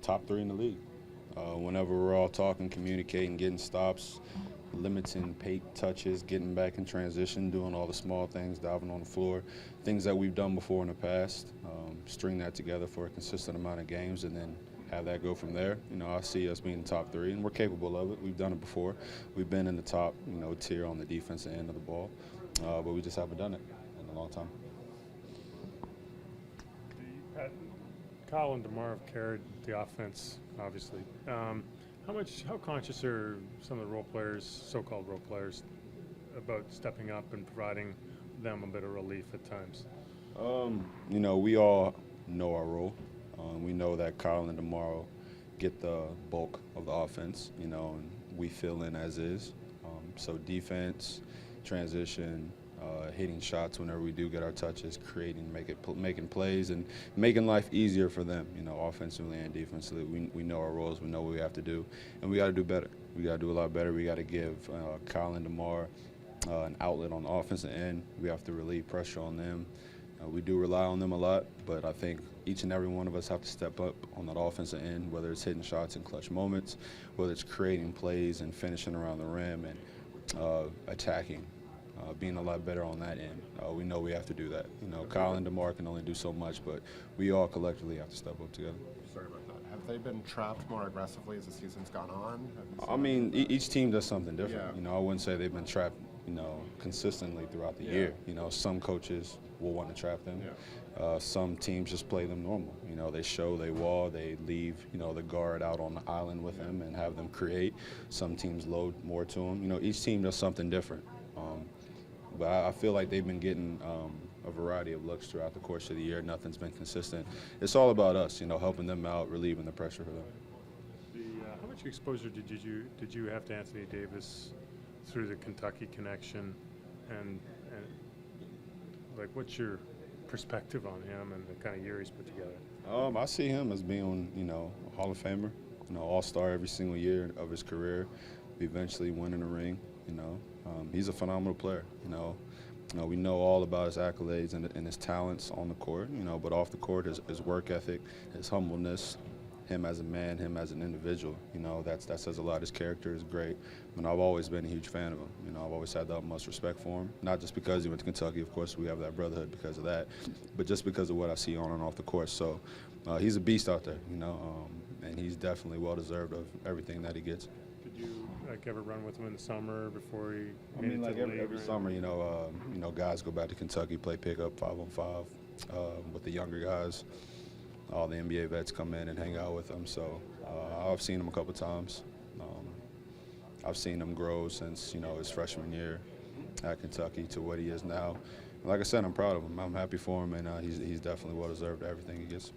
top 3 in the league. Whenever we're all talking, communicating, getting stops, limiting paint touches, getting back in transition, doing all the small things, diving on the floor, things that we've done before in the past, string that together for a consistent amount of games and then have that go from there. I see us being top 3, and we're capable of it. We've done it before. We've been in the top, tier on the defensive end of the ball, but we just haven't done it in a long time. Kyle and DeMar have carried the offense, obviously. How conscious are some of the role players, so-called role players, about stepping up and providing them a bit of relief at times? We all know our role. We know that Kyle and DeMar get the bulk of the offense, and we fill in as is. So defense, transition, hitting shots whenever we do get our touches, making plays, and making life easier for them, offensively and defensively. We know our roles, we know what we have to do, and we got to do better. We got to do a lot better. We got to give Kyle and DeMar an outlet on the offensive end. We have to relieve pressure on them. We do rely on them a lot, but I think each and every one of us have to step up on that offensive end, whether it's hitting shots in clutch moments, whether it's creating plays and finishing around the rim and attacking. Being a lot better on that end. We know we have to do that. Kyle and DeMar can only do so much, but we all collectively have to step up together. Sorry about that. Have they been trapped more aggressively as the season's gone on? I mean, each team does something different. Yeah. I wouldn't say they've been trapped, consistently throughout the year. Some coaches will want to trap them. Yeah. Some teams just play them normal. They show, they wall, they leave, the guard out on the island with them and have them create. Some teams load more to them. Each team does something different. But I feel like they've been getting a variety of looks throughout the course of the year. Nothing's been consistent. It's all about us, helping them out, relieving the pressure for them. How much exposure did you have to Anthony Davis through the Kentucky connection, and like what's your perspective on him and the kind of year he's put together? I see him as being, a Hall of Famer, all-star every single year of his career, eventually winning a ring. He's a phenomenal player. We know all about his accolades and his talents on the court. But off the court, his work ethic, his humbleness, him as a man, him as an individual. That says a lot. His character is great. I've always been a huge fan of him. I've always had the utmost respect for him. Not just because he went to Kentucky. Of course, we have that brotherhood because of that, but just because of what I see on and off the court. So he's a beast out there. And he's definitely well deserved of everything that he gets. Did you ever run with him in the summer before he I made mean, it like to the league? every summer, guys go back to Kentucky, play pickup 5-on-5 with the younger guys. All the NBA vets come in and hang out with them. So I've seen him a couple times. I've seen him grow since his freshman year at Kentucky to what he is now. Like I said, I'm proud of him. I'm happy for him, and he's definitely well deserved everything he gets.